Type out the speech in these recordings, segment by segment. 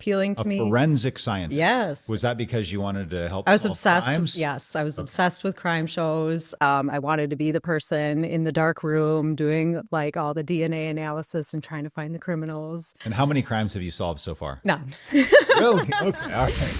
appealing to A me. forensic scientist. Yes. Was that because you wanted to help I was solve obsessed. crimes? Yes, I was obsessed with crime shows. I wanted to be the person in the dark room doing like all the DNA analysis and trying to find the criminals. And how many crimes have you solved so far? None. Really? Okay. All right.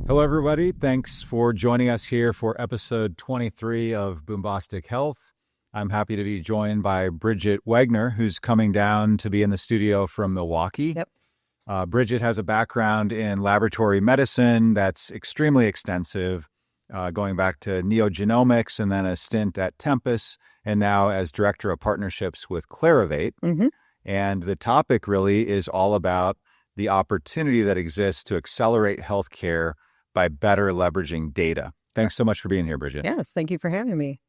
Hello, everybody. Thanks for joining us here for episode 23 of Boombostic Health. I'm happy to be joined by Bridget Wegner, who's coming down to be in the studio from Milwaukee. Yep. Bridget has a background in laboratory medicine that's extremely extensive, going back to neogenomics and then a stint at Tempus, and now as director of partnerships with Clarivate. Mm-hmm. And the topic really is all about the opportunity that exists to accelerate healthcare by better leveraging data. Thanks so much for being here, Bridget. Yes, thank you for having me.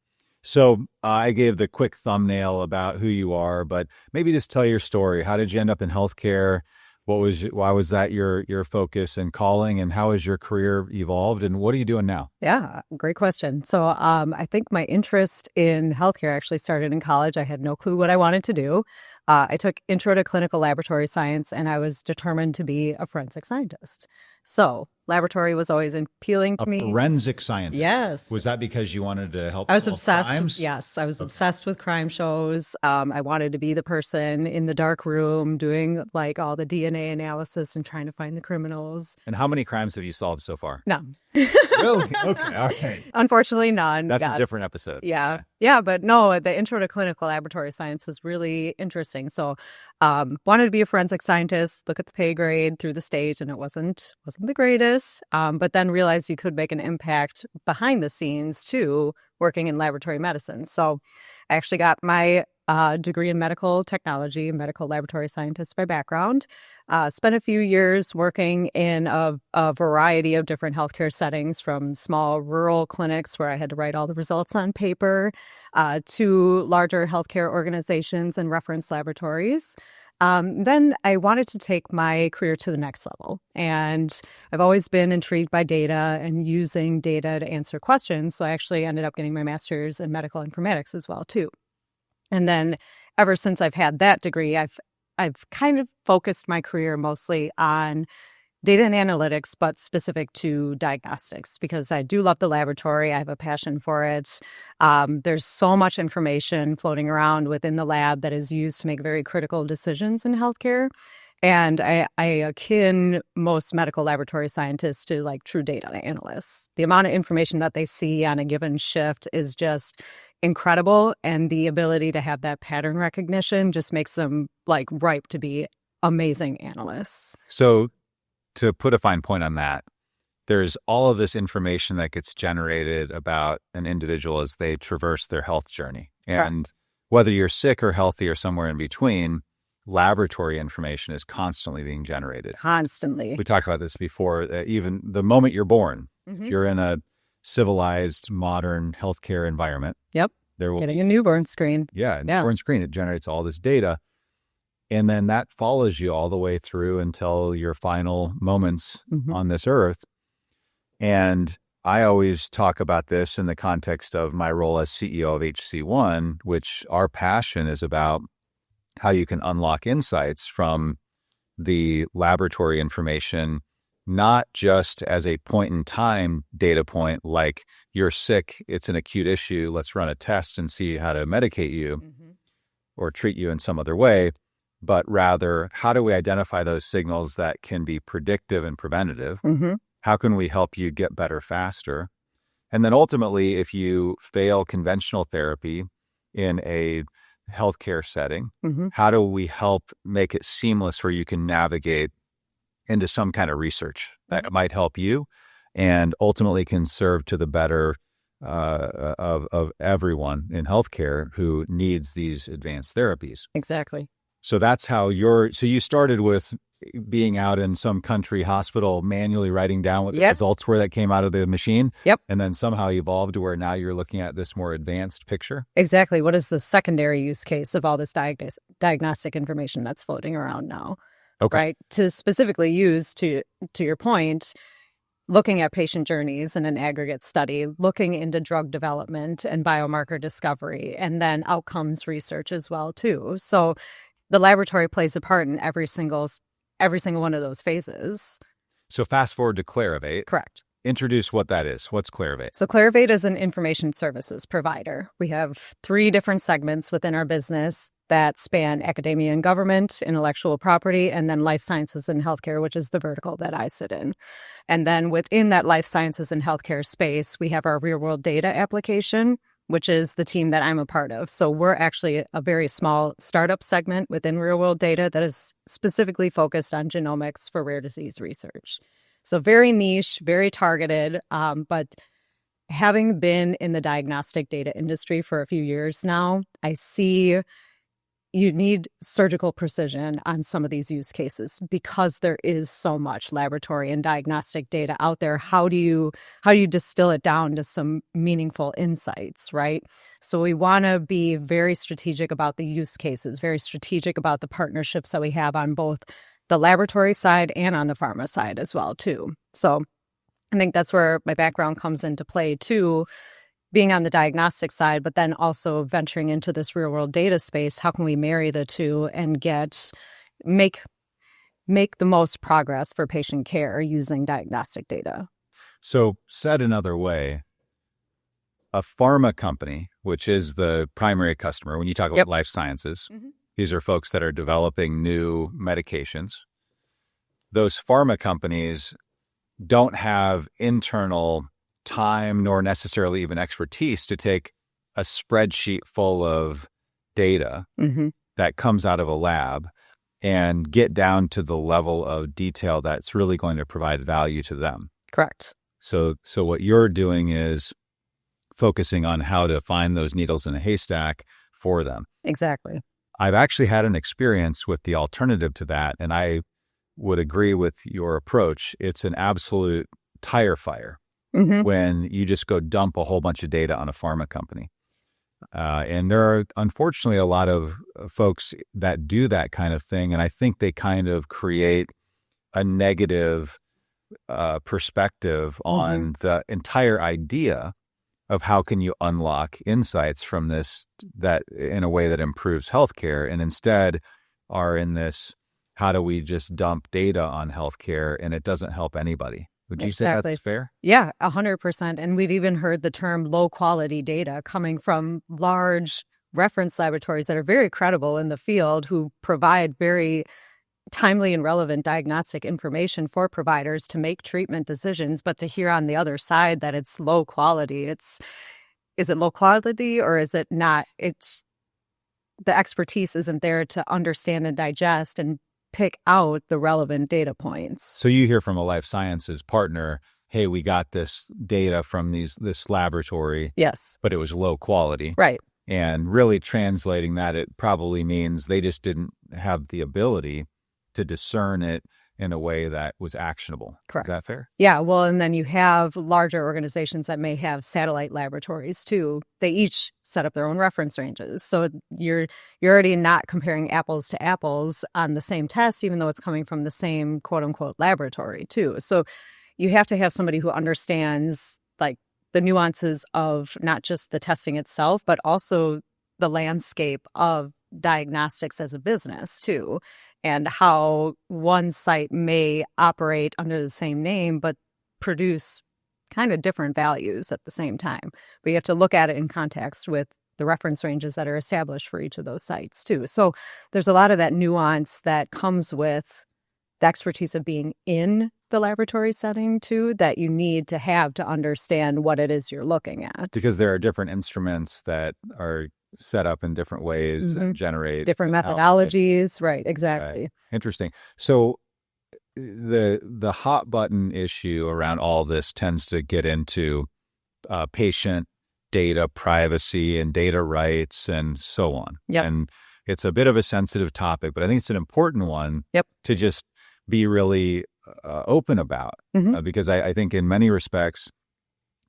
So I gave the quick thumbnail about who you are, but maybe just tell your story. How did you end up in healthcare? Why was that your focus and calling, and how has your career evolved, and what are you doing now? Yeah, great question. So I think my interest in healthcare actually started in college. I had no clue what I wanted to do. I took Intro to Clinical Laboratory Science, and I was determined to be a forensic scientist. So laboratory was always appealing to me. A forensic scientist. Yes. Was that because you wanted to help I was solve obsessed. crimes? Yes, I was obsessed with crime shows. I wanted to be the person in the dark room doing like all the DNA analysis and trying to find the criminals. And how many crimes have you solved so far? None. Really? Okay. All right. Unfortunately, none. That's a different episode. Yeah. Yeah. But no, the Intro to Clinical Laboratory Science was really interesting. So wanted to be a forensic scientist, look at the pay grade through the stage, and it wasn't the greatest. But then realized you could make an impact behind the scenes too, working in laboratory medicine. So I actually got my degree in medical technology, medical laboratory scientist by background. Spent a few years working in a variety of different healthcare settings, from small rural clinics where I had to write all the results on paper to larger healthcare organizations and reference laboratories. Then I wanted to take my career to the next level. And I've always been intrigued by data and using data to answer questions. So I actually ended up getting my master's in medical informatics as well, too. And then ever since I've had that degree, I've kind of focused my career mostly on data and analytics, but specific to diagnostics, because I do love the laboratory. I have a passion for it. There's so much information floating around within the lab that is used to make very critical decisions in healthcare. And I akin most medical laboratory scientists to like true data analysts. The amount of information that they see on a given shift is just incredible. And the ability to have that pattern recognition just makes them like ripe to be amazing analysts. So to put a fine point on that, there's all of this information that gets generated about an individual as they traverse their health journey. And whether you're sick or healthy or somewhere in between, laboratory information is constantly being generated. Constantly. We talked about this before. Even the moment you're born, Mm-hmm. you're in a civilized, modern healthcare environment. Yep. There will Getting a newborn screen. newborn screen. It generates all this data. And then that follows you all the way through until your final moments Mm-hmm. on this earth. And I always talk about this in the context of my role as CEO of HC1, which our passion is about how you can unlock insights from the laboratory information, not just as a point in time data point, like you're sick, it's an acute issue, let's run a test and see how to medicate you Mm-hmm. or treat you in some other way, but rather, how do we identify those signals that can be predictive and preventative? Mm-hmm. How can we help you get better faster? And then ultimately, if you fail conventional therapy in a healthcare setting, Mm-hmm. how do we help make it seamless where you can navigate into some kind of research that might help you and ultimately can serve to the better of everyone in healthcare who needs these advanced therapies. Exactly. So that's how so you started with being out in some country hospital manually writing down what the results were that came out of the machine. Yep. And then somehow evolved to where now you're looking at this more advanced picture. Exactly. What is the secondary use case of all this diagnostic information that's floating around now? Okay. Right. To specifically use, to your point, looking at patient journeys in an aggregate study, looking into drug development and biomarker discovery, and then outcomes research as well, too. So the laboratory plays a part in every single one of those phases. So fast forward to Clarivate. Correct. Introduce what that is. What's Clarivate? So Clarivate is an information services provider. We have 3 different segments within our business that span academia and government, intellectual property, and then life sciences and healthcare, which is the vertical that I sit in. And then within that life sciences and healthcare space, we have our real-world data application, which is the team that I'm a part of. So we're actually a very small startup segment within real-world data that is specifically focused on genomics for rare disease research. So very niche, very targeted, but having been in the diagnostic data industry for a few years now, I see you need surgical precision on some of these use cases because there is so much laboratory and diagnostic data out there. How do you distill it down to some meaningful insights, right? So we want to be very strategic about the use cases, very strategic about the partnerships that we have on both the laboratory side and on the pharma side as well, too. So I think that's where my background comes into play, too, being on the diagnostic side, but then also venturing into this real world data space. How can we marry the two and make the most progress for patient care using diagnostic data? So said another way, a pharma company, which is the primary customer, when you talk about life sciences, these are folks that are developing new medications. Those pharma companies don't have internal time nor necessarily even expertise to take a spreadsheet full of data that comes out of a lab and get down to the level of detail that's really going to provide value to them. Correct. So what you're doing is focusing on how to find those needles in a haystack for them. Exactly. I've actually had an experience with the alternative to that, and I would agree with your approach. It's an absolute tire fire when you just go dump a whole bunch of data on a pharma company. And there are, unfortunately, a lot of folks that do that kind of thing, and I think they kind of create a negative perspective on the entire idea of how can you unlock insights from this that in a way that improves healthcare, and instead are in this, how do we just dump data on healthcare and it doesn't help anybody? Would you say that's fair? Yeah, 100%. And we've even heard the term low quality data coming from large reference laboratories that are very credible in the field, who provide very timely and relevant diagnostic information for providers to make treatment decisions. But to hear on the other side that it's low quality, is it low quality or is it not? It's the expertise isn't there to understand and digest and pick out the relevant data points. So you hear from a life sciences partner, hey, we got this data from this laboratory. Yes. But it was low quality. Right. And really translating that, it probably means they just didn't have the ability to discern it in a way that was actionable. Correct. Is that fair? Yeah. Well, and then you have larger organizations that may have satellite laboratories too. They each set up their own reference ranges. So you're already not comparing apples to apples on the same test, even though it's coming from the same quote unquote laboratory too. So you have to have somebody who understands like the nuances of not just the testing itself, but also the landscape of diagnostics as a business too, and how one site may operate under the same name but produce kind of different values at the same time. But you have to look at it in context with the reference ranges that are established for each of those sites too. So there's a lot of that nuance that comes with the expertise of being in the laboratory setting too, that you need to have to understand what it is you're looking at. Because there are different instruments that are set up in different ways and generate different methodologies. Right, exactly. Right. Interesting. So the hot button issue around all this tends to get into patient data privacy and data rights and so on. Yep. And it's a bit of a sensitive topic, but I think it's an important one to just be really open about because I think in many respects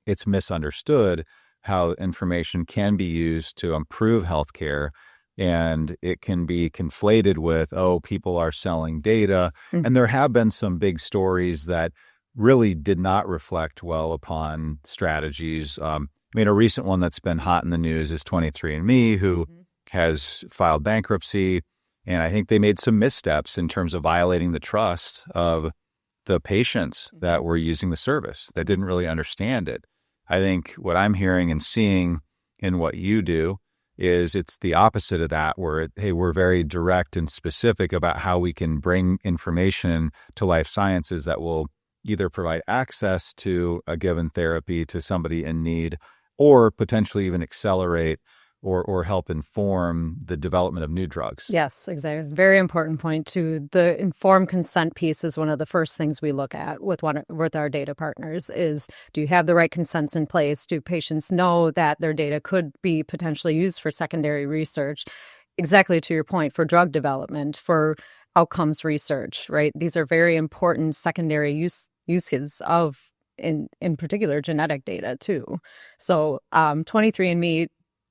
it's misunderstood how information can be used to improve healthcare, and it can be conflated with, oh, people are selling data. And there have been some big stories that really did not reflect well upon strategies. I mean, a recent one that's been hot in the news is 23andMe, who Mhm. has filed bankruptcy. And I think they made some missteps in terms of violating the trust of the patients that Mhm. were using the service that didn't really understand it. I think what I'm hearing and seeing in what you do is it's the opposite of that, where, hey, we're very direct and specific about how we can bring information to life sciences that will either provide access to a given therapy to somebody in need or potentially even accelerate or help inform the development of new drugs. Yes, exactly. Very important point too. The informed consent piece is one of the first things we look at with our data partners is, do you have the right consents in place? Do patients know that their data could be potentially used for secondary research? Exactly to your point, for drug development, for outcomes research, right? These are very important secondary uses of in particular genetic data too. So 23andMe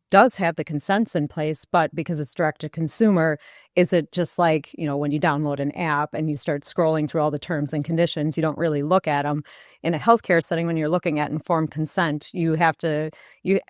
does have the consents in place, but because it's direct to consumer, is it just like, when you download an app and you start scrolling through all the terms and conditions, you don't really look at them. In a healthcare setting, when you're looking at informed consent, you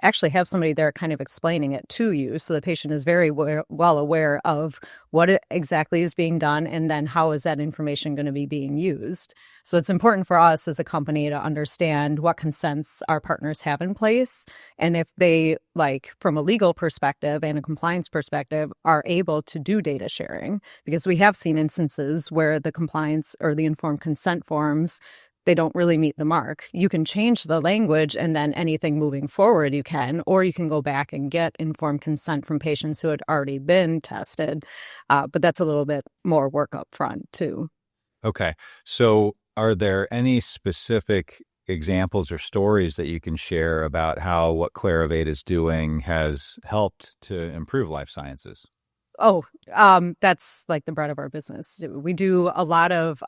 actually have somebody there kind of explaining it to you. So the patient is very well aware of what exactly is being done and then how is that information going to be being used. So it's important for us as a company to understand what consents our partners have in place. And if they, like, from a legal perspective and a compliance perspective, are able to do data sharing, because we have seen instances where the compliance or the informed consent forms, they don't really meet the mark. You can change the language and then anything moving forward you can, or you can go back and get informed consent from patients who had already been tested. But that's a little bit more work up front too. Okay. So are there any specific examples or stories that you can share about how what Clarivate is doing has helped to improve life sciences? Oh, that's like the bread of our business. We do a lot of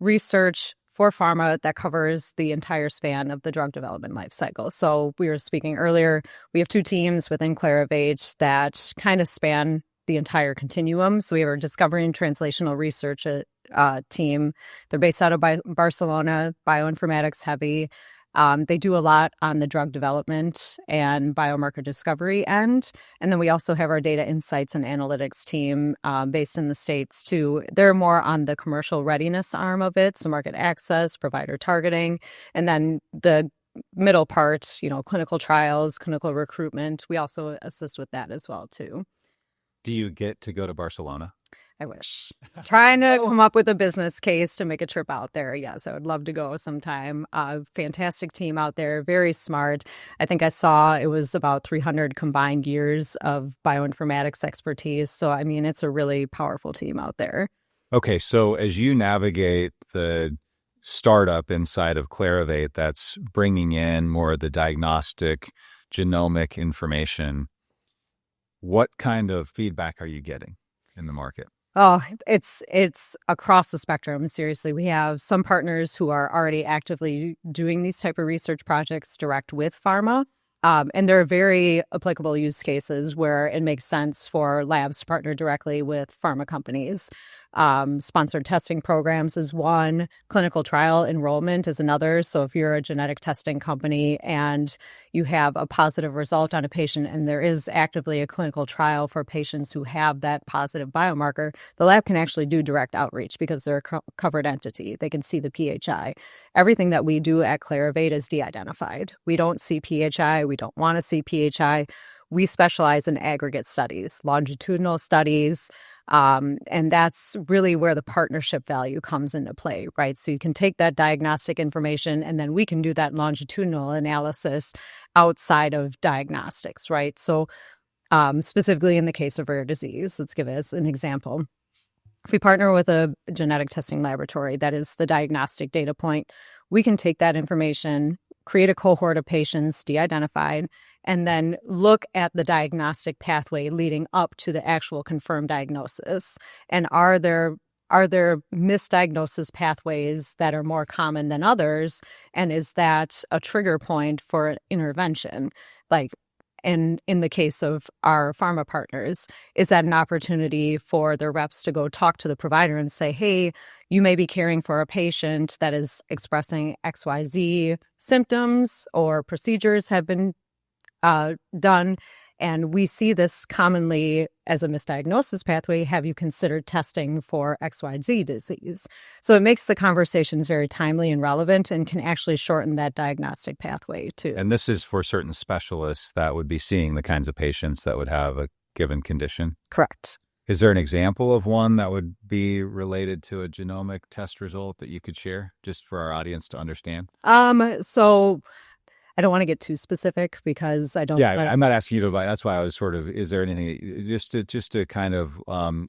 research for pharma that covers the entire span of the drug development life cycle. So we were speaking earlier, we have two teams within Clarivate that kind of span the entire continuum. So we have our discovery and translational research team. They're based out of Barcelona, bioinformatics heavy. They do a lot on the drug development and biomarker discovery end. And then we also have our data insights and analytics team based in the States too. They're more on the commercial readiness arm of it, so market access, provider targeting, and then the middle part, clinical trials, clinical recruitment. We also assist with that as well too. Do you get to go to Barcelona? I wish. Trying to come up with a business case to make a trip out there. Yes, I would love to go sometime. Fantastic team out there, very smart. I think I saw it was about 300 combined years of bioinformatics expertise. So, I mean, it's a really powerful team out there. Okay. So as you navigate the startup inside of Clarivate that's bringing in more of the diagnostic genomic information, what kind of feedback are you getting in the market? Oh, it's across the spectrum. Seriously, we have some partners who are already actively doing these type of research projects direct with pharma. And there are very applicable use cases where it makes sense for labs to partner directly with pharma companies. Sponsored testing programs is one, clinical trial enrollment is another. So if you're a genetic testing company and you have a positive result on a patient and there is actively a clinical trial for patients who have that positive biomarker, the lab can actually do direct outreach because they're a covered entity. They can see the PHI. Everything that we do at Clarivate is de-identified. We don't see PHI. We don't want to see PHI. We specialize in aggregate studies, longitudinal studies, and that's really where the partnership value comes into play, right? So you can take that diagnostic information and then we can do that longitudinal analysis outside of diagnostics, right? So specifically in the case of rare disease, let's give us an example. If we partner with a genetic testing laboratory, that is the diagnostic data point, we can take that information, create a cohort of patients de-identified, and then look at the diagnostic pathway leading up to the actual confirmed diagnosis. And are there misdiagnosis pathways that are more common than others? And is that a trigger point for intervention? Like, And in the case of our pharma partners, is that an opportunity for their reps to go talk to the provider and say, hey, you may be caring for a patient that is expressing XYZ symptoms or procedures have been done. And we see this commonly as a misdiagnosis pathway. Have you considered testing for XYZ disease? So it makes the conversations very timely and relevant and can actually shorten that diagnostic pathway too. And this is for certain specialists that would be seeing the kinds of patients that would have a given condition. Correct. Is there an example of one that would be related to a genomic test result that you could share just for our audience to understand? So I don't want to get too specific because I don't. Yeah, I'm not asking you to. That's why I was sort of. Is there anything just to kind of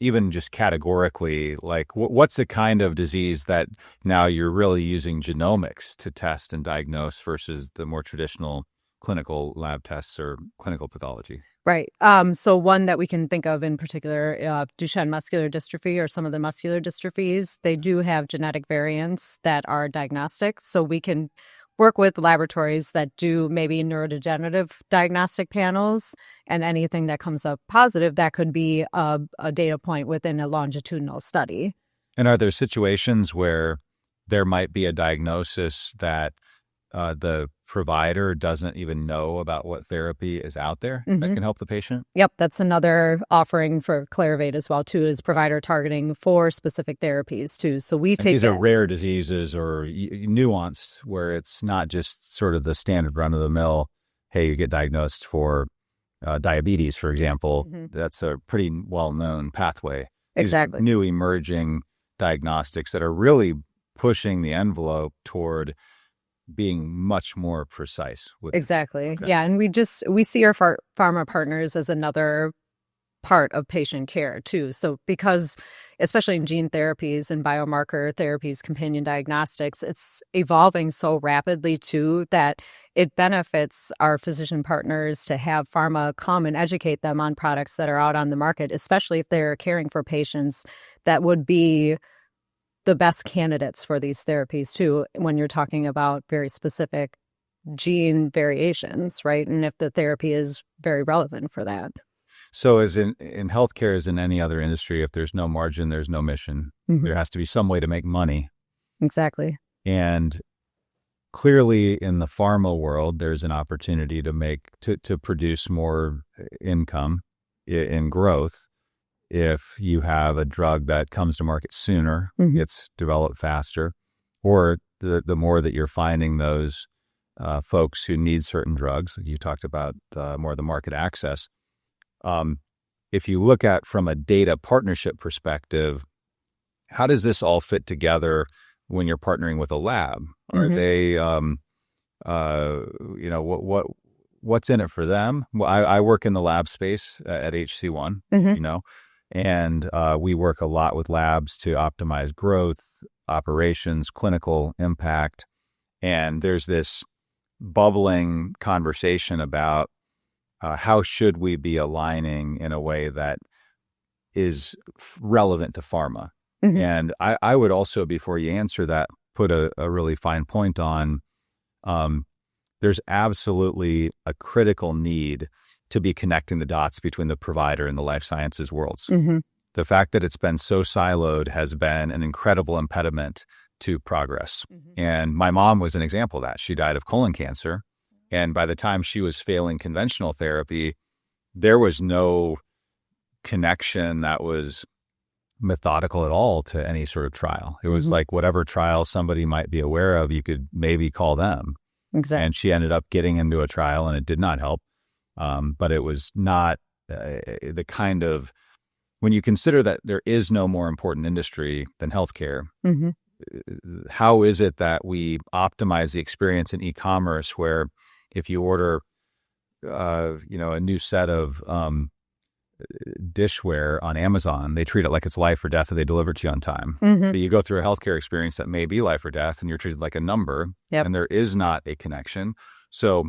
even just categorically, like what's the kind of disease that now you're really using genomics to test and diagnose versus the more traditional clinical lab tests or clinical pathology? Right. So one that we can think of in particular, Duchenne muscular dystrophy or some of the muscular dystrophies, they do have genetic variants that are diagnostic. So we can work with laboratories that do maybe neurodegenerative diagnostic panels, and anything that comes up positive, that could be a data point within a longitudinal study. And are there situations where there might be a diagnosis that the provider doesn't even know about what therapy is out there that can help the patient? Yep, that's another offering for Clarivate as well, too, is provider targeting for specific therapies, too. So we take these are rare diseases or nuanced, where it's not just sort of the standard run-of-the-mill, hey, you get diagnosed for diabetes, for example. That's a pretty well-known pathway. Exactly. These new emerging diagnostics that are really pushing the envelope toward being much more precise. Exactly. Okay. Yeah. And we see our pharma partners as another part of patient care too. So because especially in gene therapies and biomarker therapies, companion diagnostics, it's evolving so rapidly too that it benefits our physician partners to have pharma come and educate them on products that are out on the market, especially if they're caring for patients that would be the best candidates for these therapies too, when you're talking about very specific gene variations, right? And if the therapy is very relevant for that. So as in healthcare, as in any other industry, if there's no margin, there's no mission. There has to be some way to make money. Exactly. And clearly in the pharma world, there's an opportunity to produce more income in growth. If you have a drug that comes to market sooner, gets developed faster, or the more that you're finding those folks who need certain drugs, you talked about more of the market access. If you look at from a data partnership perspective, how does this all fit together when you're partnering with a lab? Are they, what's in it for them? Well, I work in the lab space at HC1, and we work a lot with labs to optimize growth, operations, clinical impact. And there's this bubbling conversation about how should we be aligning in a way that is relevant to pharma. And I would also, before you answer that, put a really fine point on there's absolutely a critical need to be connecting the dots between the provider and the life sciences worlds. The fact that it's been so siloed has been an incredible impediment to progress. And my mom was an example of that. She died of colon cancer. And by the time she was failing conventional therapy, there was no connection that was methodical at all to any sort of trial. It was like whatever trial somebody might be aware of, you could maybe call them. Exactly. And she ended up getting into a trial and it did not help. But it was not the kind of, when you consider that there is no more important industry than healthcare, how is it that we optimize the experience in e-commerce where if you order, a new set of dishware on Amazon, they treat it like it's life or death and they deliver to you on time. But you go through a healthcare experience that may be life or death and you're treated like a number, and there is not a connection. So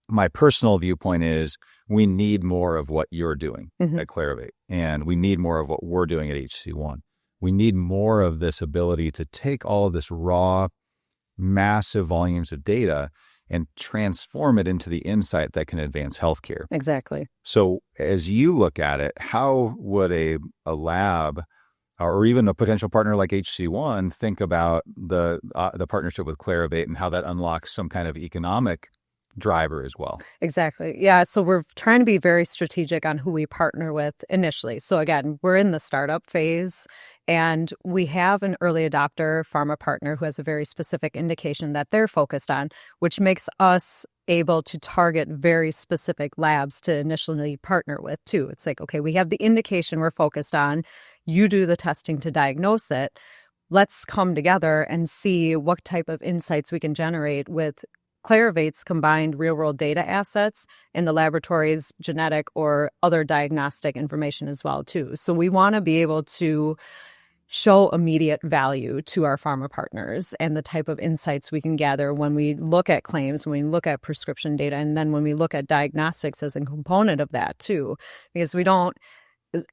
my personal viewpoint is we need more of what you're doing at Clarivate, and we need more of what we're doing at HC1. We need more of this ability to take all of this raw, massive volumes of data and transform it into the insight that can advance healthcare. Exactly. So as you look at it, how would a lab or even a potential partner like HC1 think about the partnership with Clarivate and how that unlocks some kind of economic driver as well? Exactly. Yeah. So we're trying to be very strategic on who we partner with initially. So again, we're in the startup phase and we have an early adopter pharma partner who has a very specific indication that they're focused on, which makes us able to target very specific labs to initially partner with too. It's like, okay, we have the indication we're focused on. You do the testing to diagnose it. Let's come together and see what type of insights we can generate with Clarivate's combined real-world data assets and the laboratory's genetic or other diagnostic information as well, too. So we want to be able to show immediate value to our pharma partners and the type of insights we can gather when we look at claims, when we look at prescription data, and then when we look at diagnostics as a component of that, too. Because we don't,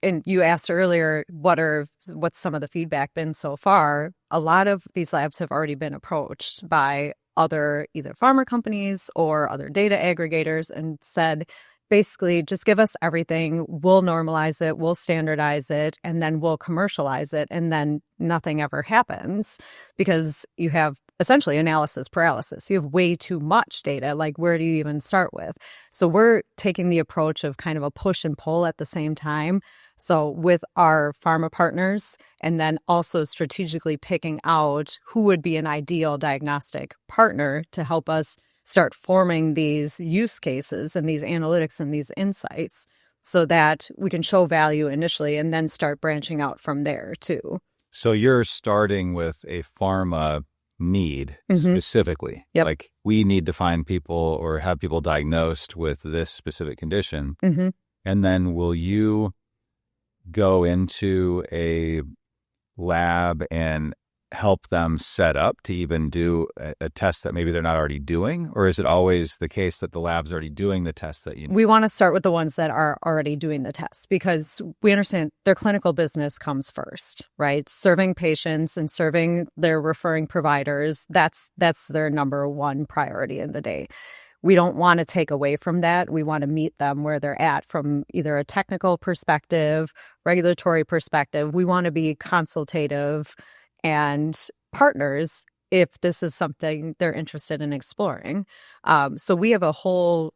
and you asked earlier, what's some of the feedback been so far? A lot of these labs have already been approached by other either pharma companies or other data aggregators and said, basically, just give us everything. We'll normalize it, we'll standardize it, and then we'll commercialize it. And then nothing ever happens because you have essentially analysis paralysis. You have way too much data. Like, where do you even start with? So we're taking the approach of kind of a push and pull at the same time. So with our pharma partners, and then also strategically picking out who would be an ideal diagnostic partner to help us start forming these use cases and these analytics and these insights so that we can show value initially and then start branching out from there too. So you're starting with a pharma need specifically. Yep. Like, we need to find people or have people diagnosed with this specific condition. And then will you go into a lab and help them set up to even do a test that maybe they're not already doing? Or is it always the case that the lab's already doing the tests that you need? We want to start with the ones that are already doing the tests because we understand their clinical business comes first, right? Serving patients and serving their referring providers, that's their number one priority in the day. We don't want to take away from that. We want to meet them where they're at from either a technical perspective, regulatory perspective. We want to be consultative and partners if this is something they're interested in exploring. So we have a whole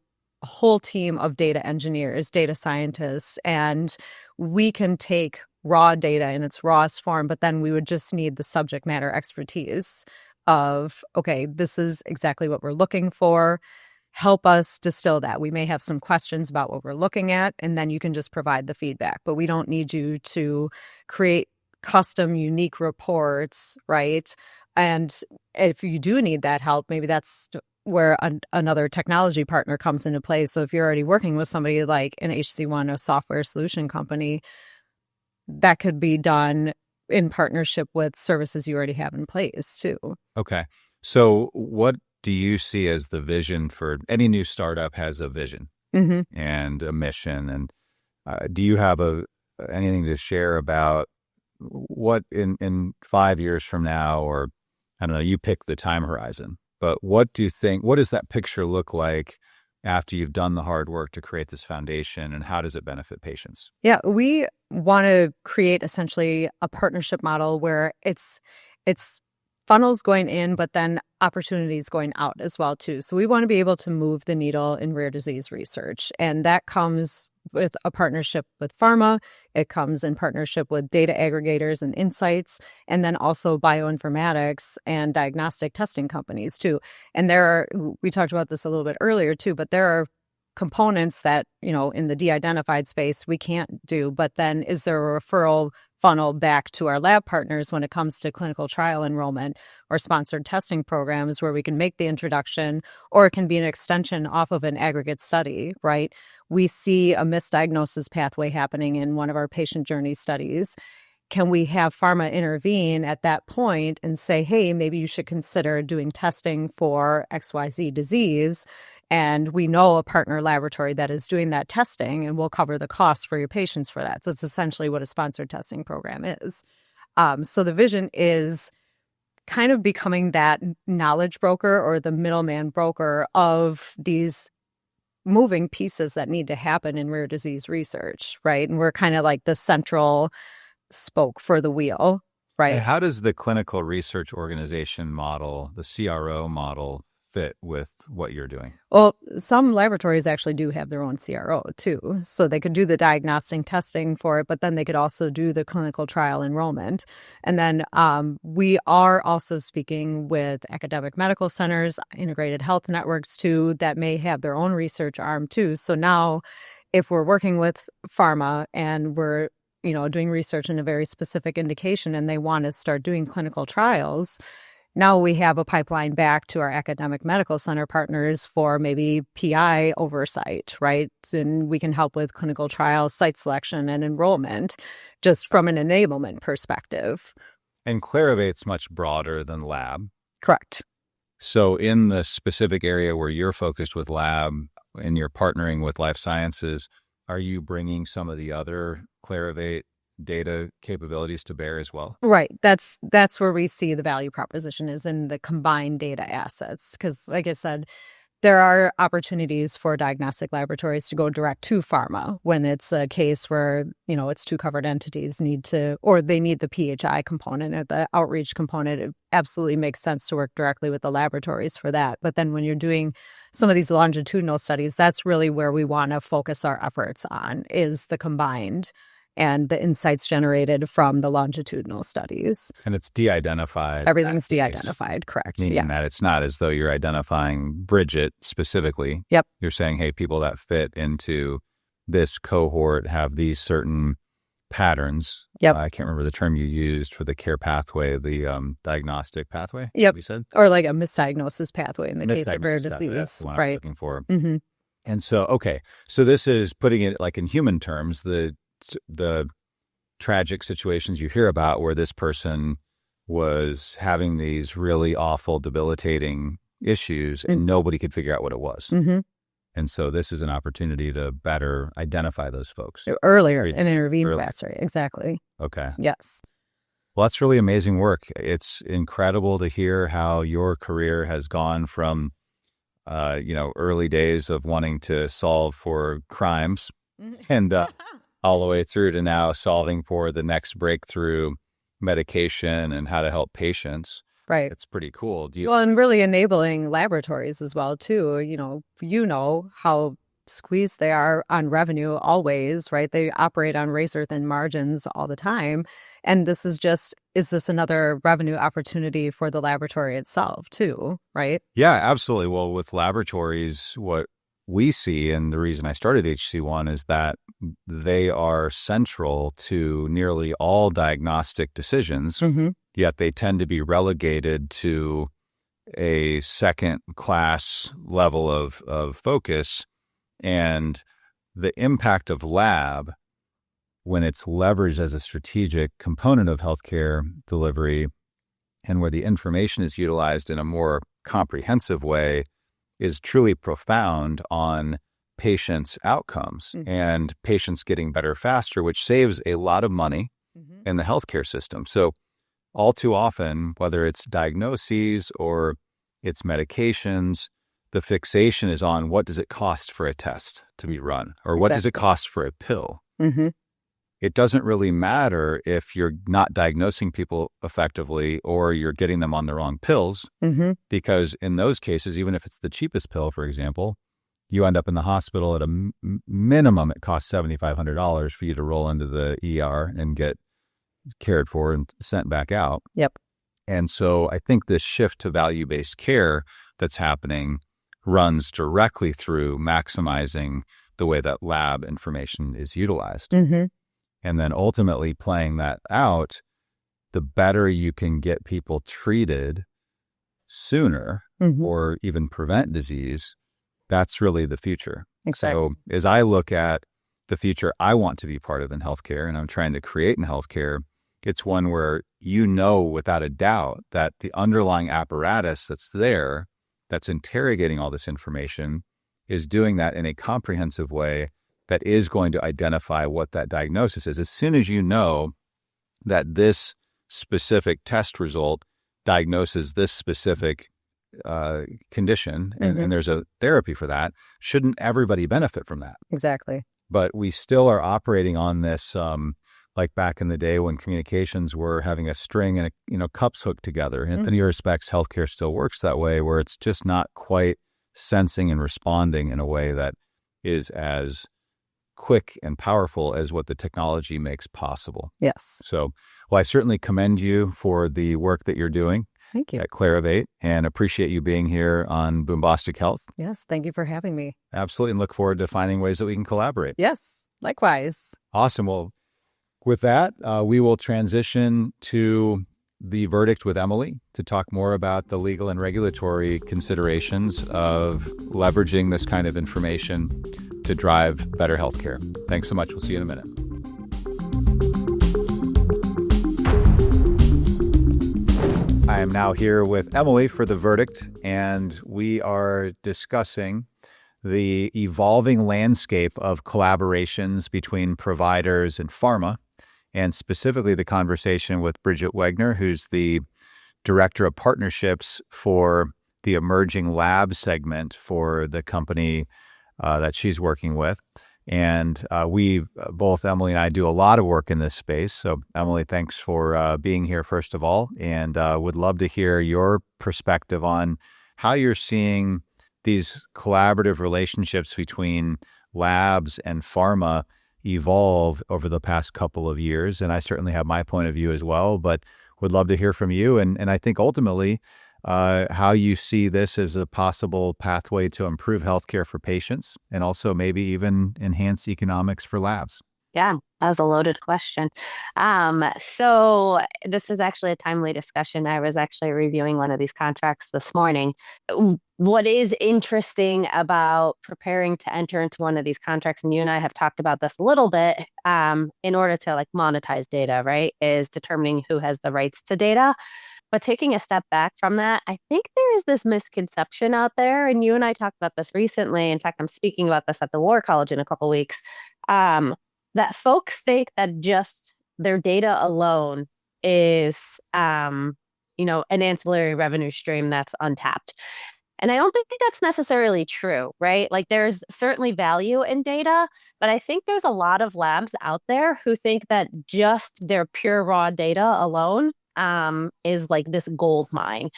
team of data engineers, data scientists, and we can take raw data in its rawest form, but then we would just need the subject matter expertise of, okay, this is exactly what we're looking for. Help us distill that. We may have some questions about what we're looking at, and then you can just provide the feedback. But we don't need you to create custom, unique reports, right? And if you do need that help, maybe that's where another technology partner comes into play. So if you're already working with somebody like an HC1, a software solution company, that could be done in partnership with services you already have in place too. Okay. So what do you see as the vision for any new startup? Has a vision and a mission, and do you have anything to share about what in 5 years from now, or I don't know, you pick the time horizon, but what do you think, what does that picture look like after you've done the hard work to create this foundation, and how does it benefit patients? Yeah, we want to create essentially a partnership model where it's funnels going in, but then opportunities going out as well too. So we want to be able to move the needle in rare disease research, and that comes with a partnership with pharma. It comes in partnership with data aggregators and insights, and then also bioinformatics and diagnostic testing companies too. And we talked about this a little bit earlier too, but there are components that, in the de-identified space we can't do, but then is there a referral funnel back to our lab partners when it comes to clinical trial enrollment or sponsored testing programs where we can make the introduction, or it can be an extension off of an aggregate study, right? We see a misdiagnosis pathway happening in one of our patient journey studies. Can we have pharma intervene at that point and say, hey, maybe you should consider doing testing for XYZ disease? And we know a partner laboratory that is doing that testing, and we'll cover the cost for your patients for that. So it's essentially what a sponsored testing program is. So the vision is kind of becoming that knowledge broker or the middleman broker of these moving pieces that need to happen in rare disease research, right? And we're kind of like the central spoke for the wheel, right? And how does the clinical research organization model, the CRO model, fit with what you're doing? Well, some laboratories actually do have their own CRO too. So they could do the diagnostic testing for it, but then they could also do the clinical trial enrollment. And then we are also speaking with academic medical centers, integrated health networks too, that may have their own research arm too. So now if we're working with pharma and we're doing research in a very specific indication and they want to start doing clinical trials, now we have a pipeline back to our academic medical center partners for maybe PI oversight, right? And we can help with clinical trial site selection and enrollment just from an enablement perspective. And Clarivate's much broader than lab. Correct. So in the specific area where you're focused with lab and you're partnering with life sciences, are you bringing some of the other Clarivate data capabilities to bear as well? Right. That's where we see the value proposition is in the combined data assets. Because like I said, there are opportunities for diagnostic laboratories to go direct to pharma when it's a case where, it's two covered entities they need the PHI component or the outreach component. It absolutely makes sense to work directly with the laboratories for that. But then when you're doing some of these longitudinal studies, that's really where we want to focus our efforts on, is the combined and the insights generated from the longitudinal studies. And it's de-identified. Everything's de-identified, correct. Meaning that it's not as though you're identifying Bridget specifically. Yep. You're saying, hey, people that fit into this cohort have these certain patterns. Yep. I can't remember the term you used for the care pathway, the diagnostic pathway. Yep. You said? Or like a misdiagnosis pathway in the case of rare disease. That's the one right. I'm looking for. Mm-hmm. And so, okay. So this is putting it like in human terms, the tragic situations you hear about where this person was having these really awful, debilitating issues and nobody could figure out what it was. Mm-hmm. And so this is an opportunity to better identify those folks. Earlier and intervene faster. Exactly. Okay. Yes. Well, that's really amazing work. It's incredible to hear how your career has gone from, early days of wanting to solve for crimes and all the way through to now solving for the next breakthrough medication and how to help patients. Right. It's pretty cool. And really enabling laboratories as well, too. You know how squeezed they are on revenue always, right? They operate on razor thin margins all the time. And is this another revenue opportunity for the laboratory itself, too, right? Yeah, absolutely. Well, with laboratories, what we see, and the reason I started HC1 is that they are central to nearly all diagnostic decisions, yet they tend to be relegated to a second class level of focus. And the impact of lab, when it's leveraged as a strategic component of healthcare delivery and where the information is utilized in a more comprehensive way, is truly profound on patients' outcomes and patients getting better faster, which saves a lot of money in the healthcare system. So all too often, whether it's diagnoses or it's medications, the fixation is on what does it cost for a test to be run or what does it cost for a pill? It doesn't really matter if you're not diagnosing people effectively or you're getting them on the wrong pills, because in those cases, even if it's the cheapest pill, for example, you end up in the hospital at a minimum. It costs $7,500 for you to roll into the ER and get cared for and sent back out. Yep. And so I think this shift to value-based care that's happening runs directly through maximizing the way that lab information is utilized. And then ultimately playing that out, the better you can get people treated sooner or even prevent disease, that's really the future. Exactly. So as I look at the future I want to be part of in healthcare and I'm trying to create in healthcare, it's one where without a doubt that the underlying apparatus that's there, that's interrogating all this information, is doing that in a comprehensive way that is going to identify what that diagnosis is. As soon as you know that this specific test result diagnoses this specific condition, and there's a therapy for that, shouldn't everybody benefit from that? Exactly. But we still are operating on this, like back in the day when communications were having a string and cups hooked together. And in many respects, healthcare still works that way, where it's just not quite sensing and responding in a way that is as quick and powerful as what the technology makes possible. Yes. So, well, I certainly commend you for the work that you're doing. Thank you. At Clarivate, and appreciate you being here on Boombostic Health. Yes, thank you for having me. Absolutely, and look forward to finding ways that we can collaborate. Yes, likewise. Awesome. Well, with that, we will transition to the verdict with Emily to talk more about the legal and regulatory considerations of leveraging this kind of information to drive better healthcare. Thanks so much. We'll see you in a minute. I am now here with Emily for the verdict, and we are discussing the evolving landscape of collaborations between providers and pharma, and specifically the conversation with Bridget Wegner, who's the Director of Partnerships for the emerging lab segment for the company that she's working with. And we both, Emily and I, do a lot of work in this space. So, Emily, thanks for being here, first of all, and would love to hear your perspective on how you're seeing these collaborative relationships between labs and pharma evolve over the past couple of years. And I certainly have my point of view as well, but would love to hear from you. And I think ultimately, how you see this as a possible pathway to improve healthcare for patients and also maybe even enhance economics for labs. Yeah, that was a loaded question. So this is actually a timely discussion. I was actually reviewing one of these contracts this morning. What is interesting about preparing to enter into one of these contracts, and you and I have talked about this a little bit, in order to monetize data, right, is determining who has the rights to data. But taking a step back from that, I think there is this misconception out there, and you and I talked about this recently. In fact, I'm speaking about this at the War College in a couple of weeks. That folks think that just their data alone is, an ancillary revenue stream that's untapped. And I don't think that's necessarily true, right? There's certainly value in data, but I think there's a lot of labs out there who think that just their pure raw data alone is this gold mine.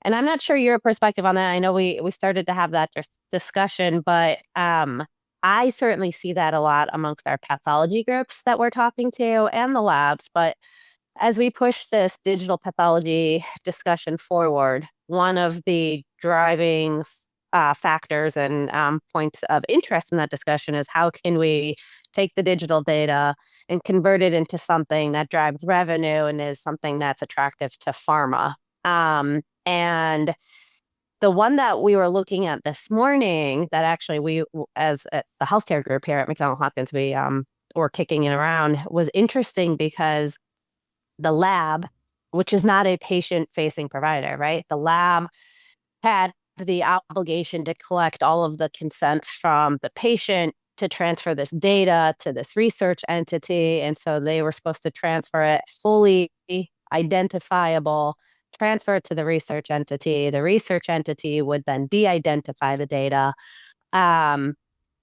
And I'm not sure your perspective on that. I know we started to have that discussion, but I certainly see that a lot amongst our pathology groups that we're talking to and the labs. But as we push this digital pathology discussion forward, one of the driving factors and points of interest in that discussion is how can we take the digital data and convert it into something that drives revenue and is something that's attractive to pharma. And the one that we were looking at this morning that actually we, as the healthcare group here at McDonald Hopkins, we were kicking it around was interesting because the lab, which is not a patient-facing provider, right? The lab had the obligation to collect all of the consents from the patient to transfer this data to this research entity. And so they were supposed to transfer it fully identifiable, transfer it to the research entity. The research entity would then de-identify the data and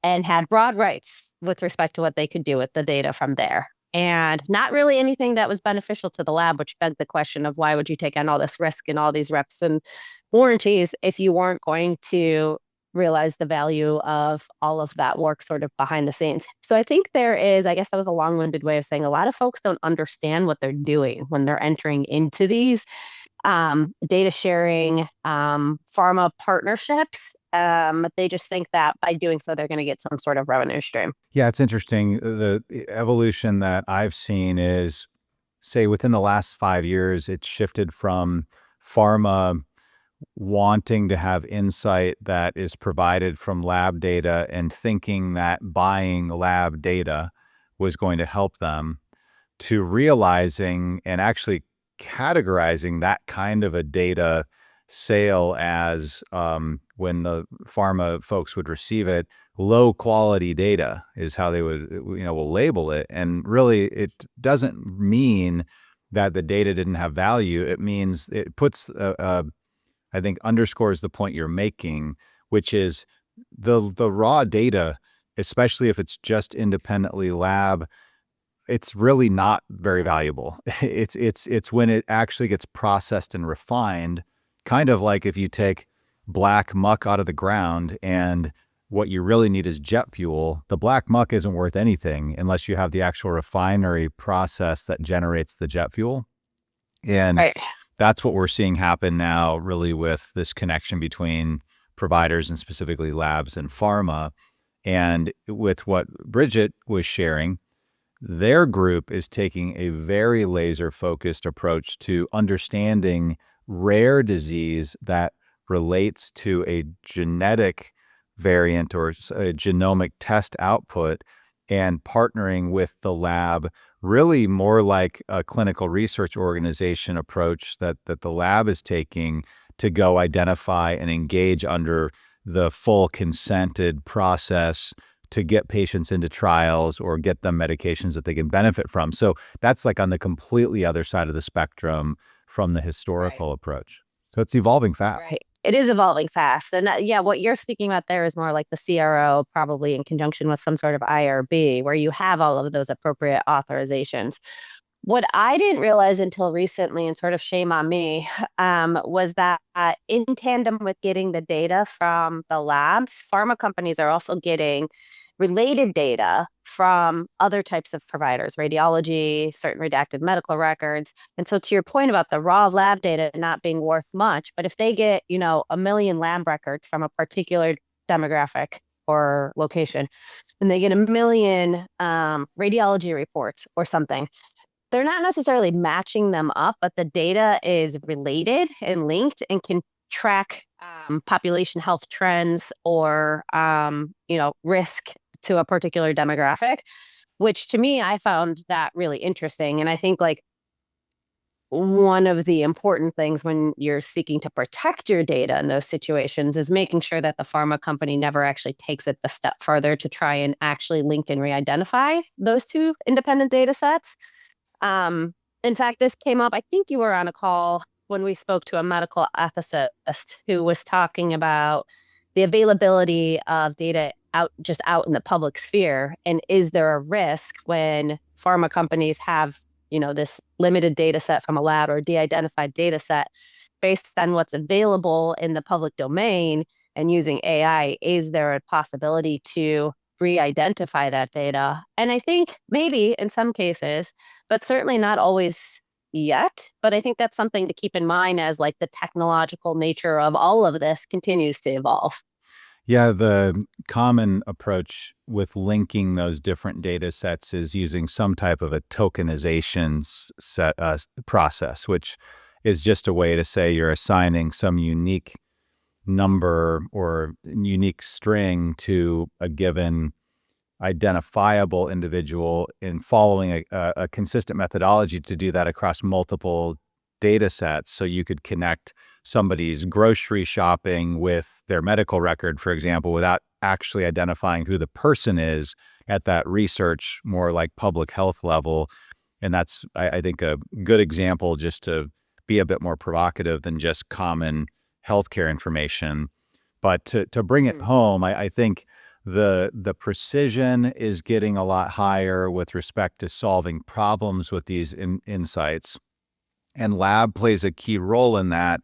had broad rights with respect to what they could do with the data from there. And not really anything that was beneficial to the lab, which begged the question of why would you take on all this risk and all these reps and warranties if you weren't going to realize the value of all of that work sort of behind the scenes. So I think there is, I guess that was a long-winded way of saying a lot of folks don't understand what they're doing when they're entering into these data sharing, pharma partnerships. They just think that by doing so, they're going to get some sort of revenue stream. Yeah, it's interesting. The evolution that I've seen is, say, within the last 5 years, it's shifted from pharma wanting to have insight that is provided from lab data and thinking that buying lab data was going to help them, to realizing and actually categorizing that kind of a data sale as, when the pharma folks would receive it, low quality data is how they would, will label it. And really, it doesn't mean that the data didn't have value, it means it puts, I think, underscores the point you're making, which is the raw data, especially if it's just independently lab, it's really not very valuable. It's when it actually gets processed and refined, kind of like if you take black muck out of the ground and what you really need is jet fuel. The black muck isn't worth anything unless you have the actual refinery process that generates the jet fuel. And Right. that's what we're seeing happen now, really, with this connection between providers and specifically labs and pharma. And with what Bridget was sharing, their group is taking a very laser focused approach to understanding rare disease that relates to a genetic variant or a genomic test output, and partnering with the lab, really more like a clinical research organization approach that the lab is taking to go identify and engage under the full consented process to get patients into trials or get them medications that they can benefit from. So that's like on the completely other side of the spectrum from the Right. historical approach. So it's evolving fast. Right. It is evolving fast. And yeah, what you're speaking about there is more like the CRO, probably in conjunction with some sort of IRB, where you have all of those appropriate authorizations. What I didn't realize until recently, and sort of shame on me, was that in tandem with getting the data from the labs, pharma companies are also getting related data from other types of providers, radiology, certain redacted medical records. And so to your point about the raw lab data not being worth much, but if they get, a million lab records from a particular demographic or location, and they get a million radiology reports or something, they're not necessarily matching them up, but the data is related and linked and can track population health trends or risk to a particular demographic, which to me I found that really interesting. And I think like one of the important things when you're seeking to protect your data in those situations is making sure that the pharma company never actually takes it a step further to try and actually link and re-identify those two independent data sets. Um, in fact, this came up, I think you were on a call when we spoke to a medical ethicist who was talking about the availability of data out in the public sphere. And is there a risk when pharma companies have, this limited data set from a lab or de-identified data set based on what's available in the public domain and using AI, is there a possibility to re-identify that data? And I think maybe in some cases, but certainly not always yet. But I think that's something to keep in mind as like the technological nature of all of this continues to evolve. Yeah, the common approach with linking those different data sets is using some type of a tokenization process, which is just a way to say you're assigning some unique number or unique string to a given identifiable individual, in following a consistent methodology to do that across multiple data sets. So you could connect somebody's grocery shopping with their medical record, for example, without actually identifying who the person is at that research, more like public health level. And that's, I think, a good example just to be a bit more provocative than just common healthcare information. But to bring it home, I think the precision is getting a lot higher with respect to solving problems with these insights, and lab plays a key role in that.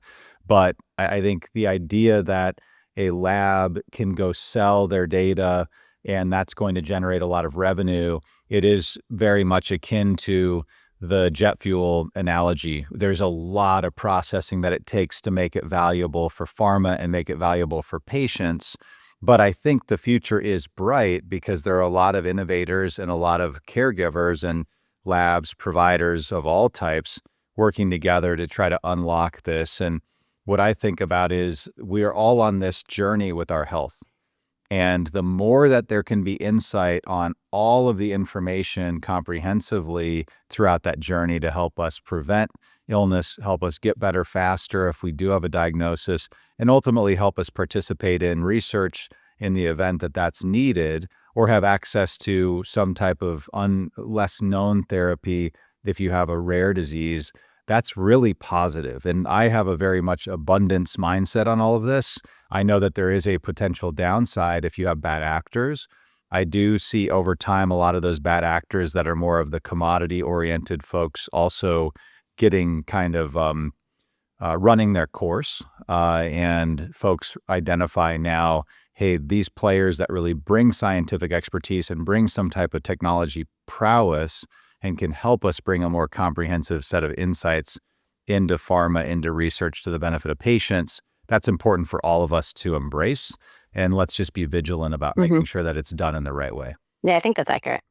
But I think the idea that a lab can go sell their data and that's going to generate a lot of revenue, it is very much akin to the jet fuel analogy. There's a lot of processing that it takes to make it valuable for pharma and make it valuable for patients. But I think the future is bright because there are a lot of innovators and a lot of caregivers and labs, providers of all types working together to try to unlock this. And what I think about is we are all on this journey with our health. And the more that there can be insight on all of the information comprehensively throughout that journey to help us prevent illness, help us get better faster if we do have a diagnosis, and ultimately help us participate in research in the event that that's needed, or have access to some type of less known therapy if you have a rare disease, that's really positive. And I have a very much abundance mindset on all of this. I know that there is a potential downside if you have bad actors. I do see over time a lot of those bad actors that are more of the commodity-oriented folks also getting kind of running their course. And folks identify now, hey, these players that really bring scientific expertise and bring some type of technology prowess and can help us bring a more comprehensive set of insights into pharma, into research to the benefit of patients. That's important for all of us to embrace. And let's just be vigilant about making sure that it's done in the right way. Yeah, I think that's accurate.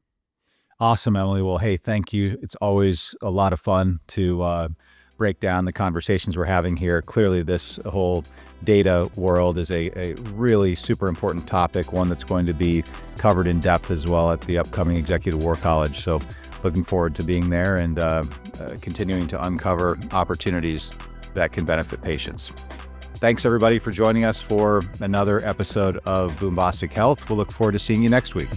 Awesome, Emily. Well, hey, thank you. It's always a lot of fun to break down the conversations we're having here. Clearly, this whole data world is a really super important topic, one that's going to be covered in depth as well at the upcoming Executive War College. So looking forward to being there and continuing to uncover opportunities that can benefit patients. Thanks, everybody, for joining us for another episode of Boombostic Health. We'll look forward to seeing you next week.